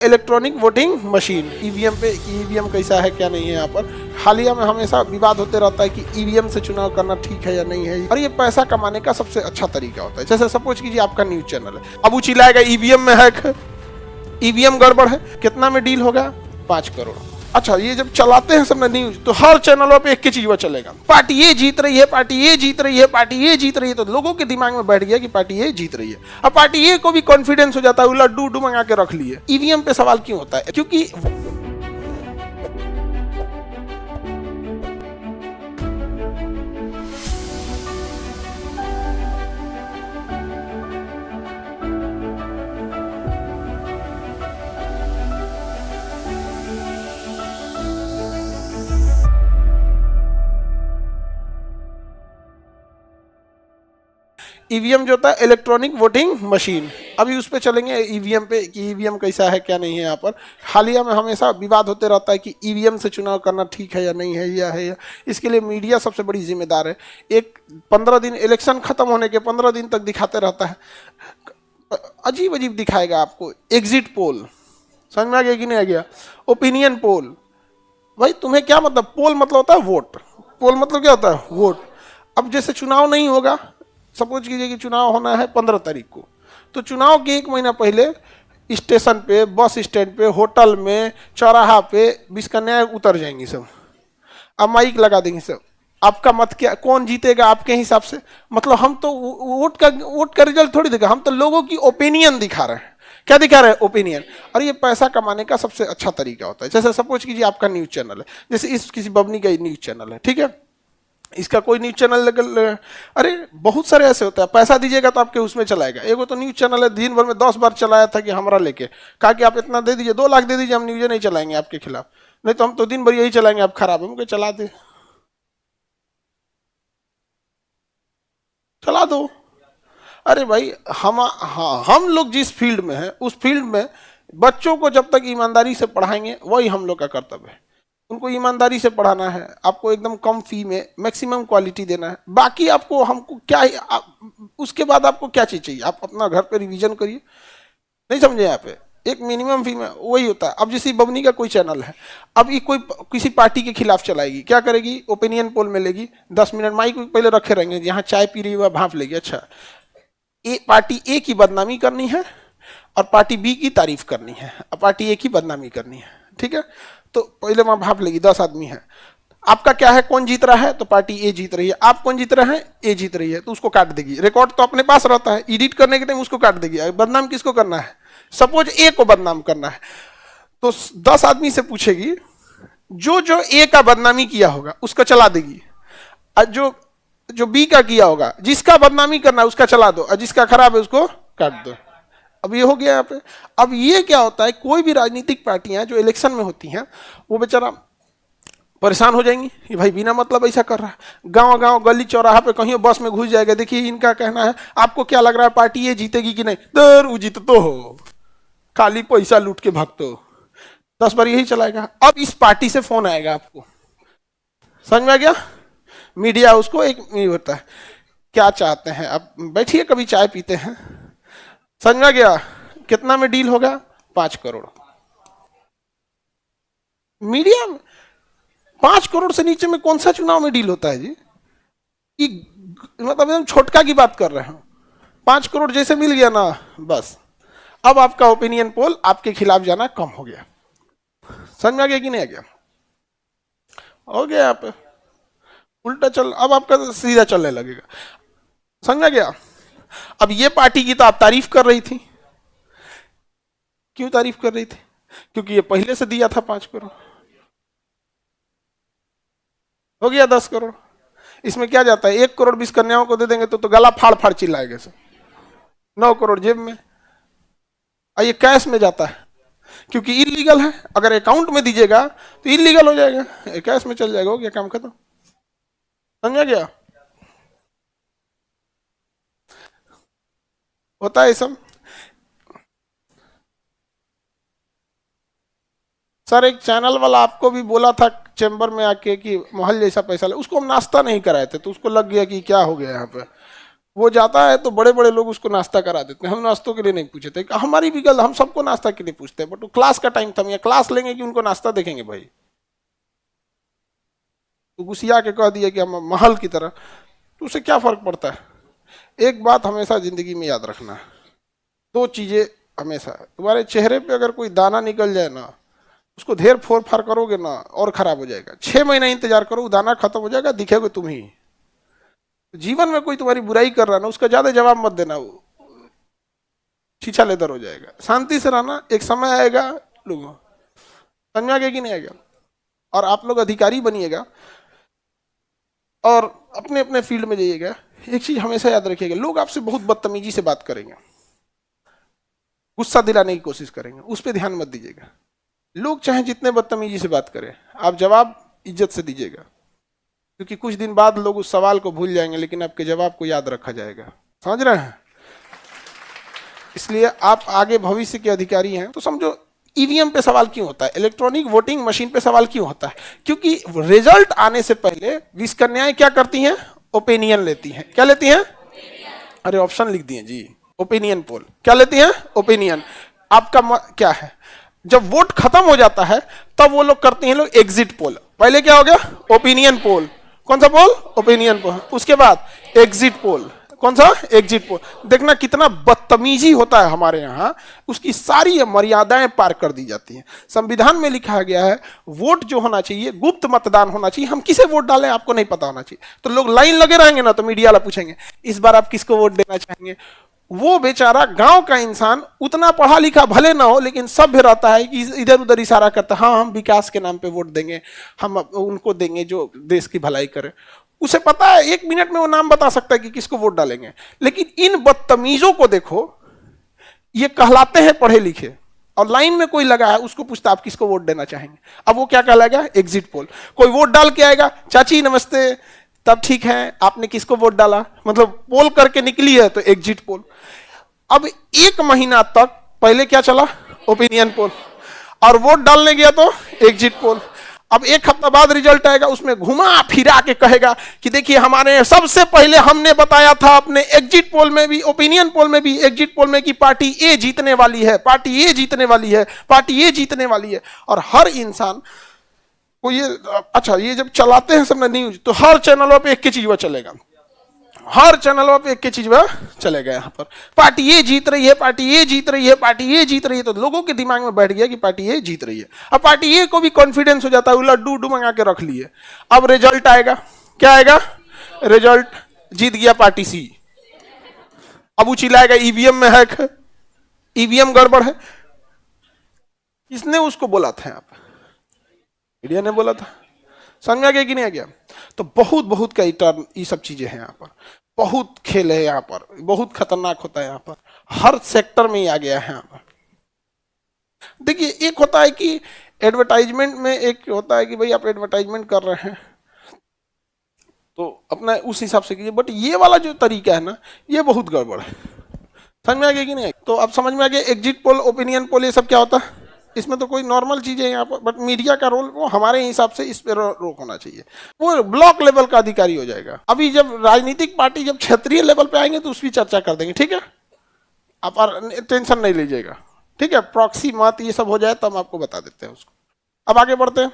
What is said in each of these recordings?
Electronic voting machine EVM पे EVM कैसा है क्या नहीं है। यहाँ पर हालिया में हमेशा विवाद होते रहता है कि ईवीएम से चुनाव करना ठीक है या नहीं है, और ये पैसा कमाने का सबसे अच्छा तरीका होता है। जैसे सपोज कीजिए आपका न्यूज चैनल है, अब वो चिल्लाएगा ईवीएम में है, ईवीएम गड़बड़ है, कितना में डील होगा 5 करोड़। अच्छा, ये जब चलाते हैं सबने न्यूज तो हर चैनलों पे एक ही चीज चलेगा, पार्टी ये जीत रही है, पार्टी ये जीत रही है, पार्टी ये जीत रही है। तो लोगों के दिमाग में बैठ गया कि पार्टी ये जीत रही है। अब पार्टी ये को भी कॉन्फिडेंस हो जाता है, लड्डू उड्डू मंगा के रख लिए। ईवीएम पे सवाल क्यों होता है? क्योंकि ईवीएम जो होता है इलेक्ट्रॉनिक वोटिंग मशीन, अभी उस पर चलेंगे ईवीएम पे कि ईवीएम कैसा है क्या नहीं है। यहाँ पर हालिया में हमेशा विवाद होते रहता है कि ईवीएम से चुनाव करना ठीक है या नहीं है, या है या। इसके लिए मीडिया सबसे बड़ी जिम्मेदार है। एक 15 दिन इलेक्शन खत्म होने के 15 दिन तक दिखाते रहता है, अजीब अजीब दिखाएगा आपको। एग्जिट पोल समझ में आ गया कि नहीं आ गया? ओपिनियन पोल, भाई तुम्हें क्या मतलब? पोल मतलब होता है वोट, पोल मतलब क्या होता है? वोट। अब जैसे चुनाव नहीं होगा, सपोज कीजिए कि चुनाव होना है 15 तारीख को, तो चुनाव के 1 महीना पहले स्टेशन पे, बस स्टैंड पे, होटल में, चौराहा पे बिस्कन्याएं उतर जाएंगी सब, अब माइक लगा देंगे सब, आपका मत क्या, कौन जीतेगा आपके हिसाब से। मतलब हम तो वोट का रिजल्ट थोड़ी दिखा, हम तो लोगों की ओपिनियन दिखा रहे हैं। क्या दिखा रहे हैं? ओपिनियन। और ये पैसा कमाने का सबसे अच्छा तरीका होता है। जैसे सपोज कीजिए आपका न्यूज चैनल है, जैसे इस किसी बबनी का न्यूज चैनल है, ठीक है, इसका कोई न्यूज चैनल अरे बहुत सारे ऐसे होता है, पैसा दीजिएगा तो आपके उसमें चलाएगा। एगो तो न्यूज चैनल है, दिन भर में 10 बार चलाया था कि हमारा लेके, कहा कि आप इतना दे दीजिए, 2 लाख दे दीजिए, हम न्यूज नहीं चलाएंगे आपके खिलाफ, नहीं तो हम तो दिन भर यही चलाएंगे, आप खराब है। मुझे चला दे, चला दो। अरे भाई हम लोग जिस फील्ड में हैं उस फील्ड में बच्चों को जब तक ईमानदारी से पढ़ाएंगे वही हम लोग का कर्तव्य है। उनको ईमानदारी से पढ़ाना है, आपको एकदम कम फी में मैक्सिमम क्वालिटी देना है। बाकी आपको हमको क्या उसके बाद आपको क्या चीज़ चाहिए? आप अपना घर पे रिवीजन करिए, नहीं समझे? यहाँ पे एक मिनिमम फी में वही होता है। अब जैसे बबनी का कोई चैनल है, अब ये कोई किसी पार्टी के खिलाफ चलाएगी, क्या करेगी? ओपिनियन पोल में लेगी, 10 मिनट माइक पहले रखे रहेंगे, यहाँ चाय पी रही हुआ भाप लेगी। अच्छा, पार्टी ए की बदनामी करनी है और पार्टी बी की तारीफ करनी है, और पार्टी ए की बदनामी करनी है, ठीक है। तो पहले वहां भाप लेगी, 10 आदमी है, आपका क्या है, कौन जीत रहा है? तो पार्टी ए जीत रही है। आप कौन जीत रहे हैं? ए जीत रही है। तो उसको काट देगी, रिकॉर्ड तो अपने पास रहता है, एडिट करने के टाइम उसको काट देगी। बदनाम किसको करना है? सपोज ए को बदनाम करना है, तो 10 आदमी से पूछेगी, जो जो ए का बदनामी किया होगा उसका चला देगी, और जो बी का किया होगा, जिसका बदनामी करना है उसका चला दो, और जिसका खराब है उसको काट दो। अब ये हो गया यहाँ पे। अब ये क्या होता है, कोई भी राजनीतिक पार्टियां जो इलेक्शन में होती हैं वो बेचारा परेशान हो जाएंगी कि भाई बिना मतलब ऐसा कर रहा है। गांव गांव गली चौराहा पे कहीं बस में घुस जाएगा, देखिए इनका कहना है, आपको क्या लग रहा है पार्टी ये जीतेगी कि नहीं? दर वो जीत तो हो, खाली पैसा लूट के भागते हो। 10 बार यही चलाएगा। अब इस पार्टी से फोन आएगा आपको, समझ में आ गया? मीडिया उसको एक होता है, क्या चाहते हैं आप बैठिए कभी चाय पीते हैं, समझ में आ गया? कितना में डील होगा? 5 करोड़। मीडिया में 5 करोड़ से नीचे में कौन सा चुनाव में डील होता है जी? कि मतलब एकदम छोटका की बात कर रहे हैं। 5 करोड़ जैसे मिल गया ना, बस अब आपका ओपिनियन पोल आपके खिलाफ जाना कम हो गया। समझ में आ गया कि नहीं आ गया? हो गया, आप उल्टा चल, अब आपका सीधा चलने लगेगा। समझ में आ गया? अब ये पार्टी की तो आप तारीफ कर रही थी, क्यों तारीफ कर रही थी? क्योंकि ये पहले से दिया था 5 करोड़, हो गया 10 करोड़। इसमें क्या जाता है? 1 करोड़ 20 कन्याओं को दे देंगे तो गला फाड़ फाड़ चिल्लाएगा सब, 9 करोड़ जेब में। और ये कैश में जाता है क्योंकि इलीगल है, अगर अकाउंट में दीजिएगा तो इलीगल हो जाएगा, कैश में चल जाएगा, हो गया काम खत्म। समझ गया? होता है सब। सर एक चैनल वाला आपको भी बोला था चैम्बर में आके कि महल जैसा पैसा ले, उसको हम नाश्ता नहीं कराए थे तो उसको लग गया कि क्या हो गया यहाँ पे, वो जाता है तो बड़े बड़े लोग उसको नाश्ता करा देते हैं। हम नाश्तों के लिए नहीं पूछे थे, हमारी भी गलत, हम सबको नाश्ता के लिए पूछते हैं, बट वो क्लास का टाइम था, क्लास लेंगे कि उनको नाश्ता देखेंगे भाई। तो गुस्सिया के कह दिया कि हम महल की तरह, तो उससे क्या फर्क पड़ता है। एक बात हमेशा जिंदगी में याद रखना है, दो चीजें हमेशा, तुम्हारे चेहरे पे अगर कोई दाना निकल जाए ना, उसको ढेर फोर फार करोगे ना और खराब हो जाएगा। 6 महीना इंतजार करो, दाना खत्म हो जाएगा, दिखेगा तुम ही। जीवन में कोई तुम्हारी बुराई कर रहा ना, उसका ज्यादा जवाब मत देना, वो छीछा लेदर हो जाएगा। शांति से रहना, एक समय आएगा, लोगों समझ आगे कि नहीं आएगा। और आप लोग अधिकारी बनिएगा और अपने अपने फील्ड में जाइएगा। एक चीज हमेशा याद रखिएगा, लोग आपसे बहुत बदतमीजी से बात करेंगे, गुस्सा दिलाने की कोशिश करेंगे, उस पर ध्यान मत दीजिएगा। लोग चाहे जितने बदतमीजी से बात करें, आप जवाब इज्जत से दीजिएगा, क्योंकि कुछ दिन बाद लोग उस सवाल को भूल जाएंगे, लेकिन आपके जवाब को याद रखा जाएगा। समझ रहे हैं। इसलिए आप आगे भविष्य के अधिकारी हैं, तो समझो ईवीएम पे सवाल क्यों होता है, इलेक्ट्रॉनिक वोटिंग मशीन पे सवाल क्यों होता है, क्योंकि रिजल्ट आने से पहले विश्वकन्याएं क्या करती हैं, ओपिनियन लेती हैं। क्या लेती हैं, अरे ऑप्शन लिख दिए जी, ओपिनियन पोल। क्या लेती हैं, ओपिनियन। आपका क्या है, जब वोट खत्म हो जाता है तब वो लोग करते हैं लोग एग्जिट पोल। पहले क्या हो गया, ओपिनियन पोल। कौन सा पोल, ओपिनियन पोल। उसके बाद एग्जिट पोल। कौन सा, एग्जिट पोल। देखना कितना बदतमीजी होता है हमारे यहाँ, उसकी सारी मर्यादाएं पार कर दी जाती हैं। संविधान में लिखा गया है वोट जो होना चाहिए गुप्त मतदान होना चाहिए, हम किसे वोट डालें आपको नहीं पता होना चाहिए। तो लोग लाइन लगे रहेंगे ना, तो मीडिया वाला पूछेंगे इस बार आप किसको वोट देना चाहेंगे। वो बेचारा गांव का इंसान उतना पढ़ा लिखा भले ना हो, लेकिन सभ्य रहता है कि इधर उधर इशारा करता है, हाँ हम विकास के नाम पे वोट देंगे, हम उनको देंगे जो देश की भलाई करे। उसे पता है 1 मिनट में वो नाम बता सकता है कि किसको वोट डालेंगे। लेकिन इन बदतमीजों को देखो, ये कहलाते हैं पढ़े लिखे, और लाइन में कोई लगा है उसको पूछता आप किसको वोट देना चाहेंगे, अब वो क्या कहलाएगा, एग्जिट पोल। कोई वोट डाल के आएगा, चाची नमस्ते, तब ठीक है आपने किसको वोट डाला, मतलब पोल करके निकली है तो एग्जिट पोल। अब 1 महीना तक पहले क्या चला, ओपिनियन पोल, और वोट डालने गया तो एग्जिट पोल। अब 1 हफ्ता बाद रिजल्ट आएगा, उसमें घुमा फिरा के कहेगा कि देखिए हमारे सबसे पहले हमने बताया था अपने एग्जिट पोल में भी, ओपिनियन पोल में भी, एग्जिट पोल में कि पार्टी ए जीतने वाली है, पार्टी ए जीतने वाली है, पार्टी ए जीतने वाली है। और हर इंसान को ये, अच्छा ये जब चलाते हैं सब न्यूज, तो हर चैनलों पे एक ही चीज चलेगा, हर चैनलों पे एक ही चीज चलेगा, यहाँ पर पार्टी ये जीत रही है, पार्टी ये जीत रही है, पार्टी ये जीत रही है। तो लोगों के दिमाग में बैठ गया कि पार्टी ये जीत रही है। अब पार्टी ये को भी कॉन्फिडेंस हो जाता है, लड्डू उड्डू मंगा के रख लिए। अब रिजल्ट आएगा, क्या आएगा, रिजल्ट जीत गया पार्टी सी। अब वो चिल्लाएगा ईवीएम में है, ईवीएम गड़बड़ है। किसने उसको बोला था, आप मीडिया ने बोला था। समझ में आ गया कि नहीं आ गया। तो बहुत बहुत का टर्न, ये सब चीजें हैं यहाँ पर, बहुत खेल है यहाँ पर, बहुत खतरनाक होता है यहाँ पर, हर सेक्टर में ही आ गया है यहाँ पर। देखिए एक होता है कि एडवर्टाइजमेंट में, एक होता है कि भाई आप एडवर्टाइजमेंट कर रहे हैं तो अपना उस हिसाब से कीजिए, बट ये वाला जो तरीका है ना, ये बहुत गड़बड़ है। समझ में आ गया कि नहीं। तो अब समझ में आ गया एग्जिट पोल, ओपिनियन पोल, ये सब क्या होता है। इसमें तो कोई नॉर्मल चीज है यहाँ पर, बट मीडिया का रोल वो हमारे हिसाब से इस पे रोक होना चाहिए। वो ब्लॉक लेवल का अधिकारी हो जाएगा। अभी जब राजनीतिक पार्टी जब क्षेत्रीय लेवल पे आएंगे तो उसकी चर्चा कर देंगे, ठीक है, आप टेंशन नहीं लीजिएगा, ठीक है। प्रॉक्सी मत ये सब हो जाए तो हम आपको बता देते हैं उसको। अब आगे बढ़ते हैं,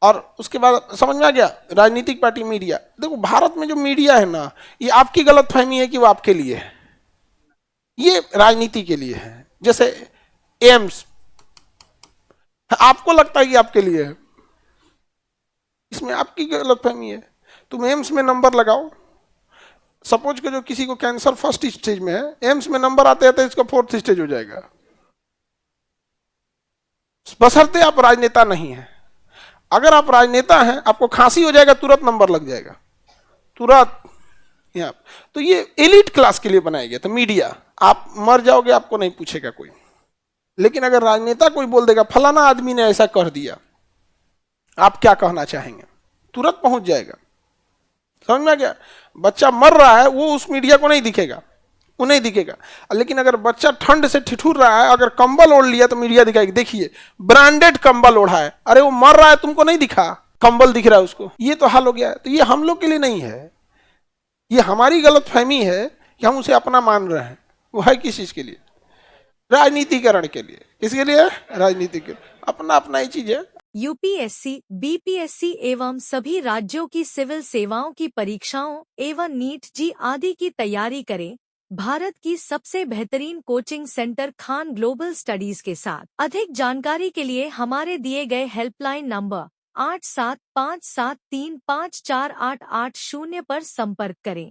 और उसके बाद समझ में आ गया राजनीतिक पार्टी, मीडिया। देखो भारत में जो मीडिया है ना, ये आपकी गलतफहमी है कि वो आपके लिए है, ये राजनीति के लिए है। जैसे एम्स, आपको लगता है कि आपके लिए है, इसमें आपकी गलतफहमी है। तुम एम्स में नंबर लगाओ, सपोज के जो किसी को कैंसर फर्स्ट स्टेज में है, एम्स में नंबर आते आते इसका 4th स्टेज हो जाएगा, बशर्ते आप राजनेता नहीं है। अगर आप राजनेता हैं, आपको खांसी हो जाएगा, तुरंत नंबर लग जाएगा, तुरंत यहाँ। तो ये एलिट क्लास के लिए बनाया गया था मीडिया। आप मर जाओगे, आपको नहीं पूछेगा कोई। लेकिन अगर राजनेता कोई बोल देगा फलाना आदमी ने ऐसा कर दिया, आप क्या कहना चाहेंगे, तुरंत पहुंच जाएगा। समझ में आ गया। बच्चा मर रहा है, वो उस मीडिया को नहीं दिखेगा, वो नहीं दिखेगा। लेकिन अगर बच्चा ठंड से ठिठुर रहा है, अगर कंबल ओढ़ लिया तो मीडिया दिखाएगी, देखिए ब्रांडेड कंबल ओढ़ा है, अरे वो मर रहा है तुमको नहीं दिखा, कंबल दिख रहा है उसको। ये तो हाल हो गया है। तो ये हम लोग के लिए नहीं है, ये हमारी गलतफहमी है कि हम उसे अपना मान रहे हैं। वो है किस चीज के लिए? राजनीतिकरण के लिए। किसके लिए? राजनीतिक। अपना अपना ही चीज है। यूपीएससी, बीपीएससी एवं सभी राज्यों की सिविल सेवाओं की परीक्षाओं एवं नीट जी आदि की तैयारी करें भारत की सबसे बेहतरीन coaching centre Khan global studies के साथ। अधिक जानकारी के लिए हमारे दिए गए हेल्पलाइन नंबर 8757354880 पर संपर्क करें।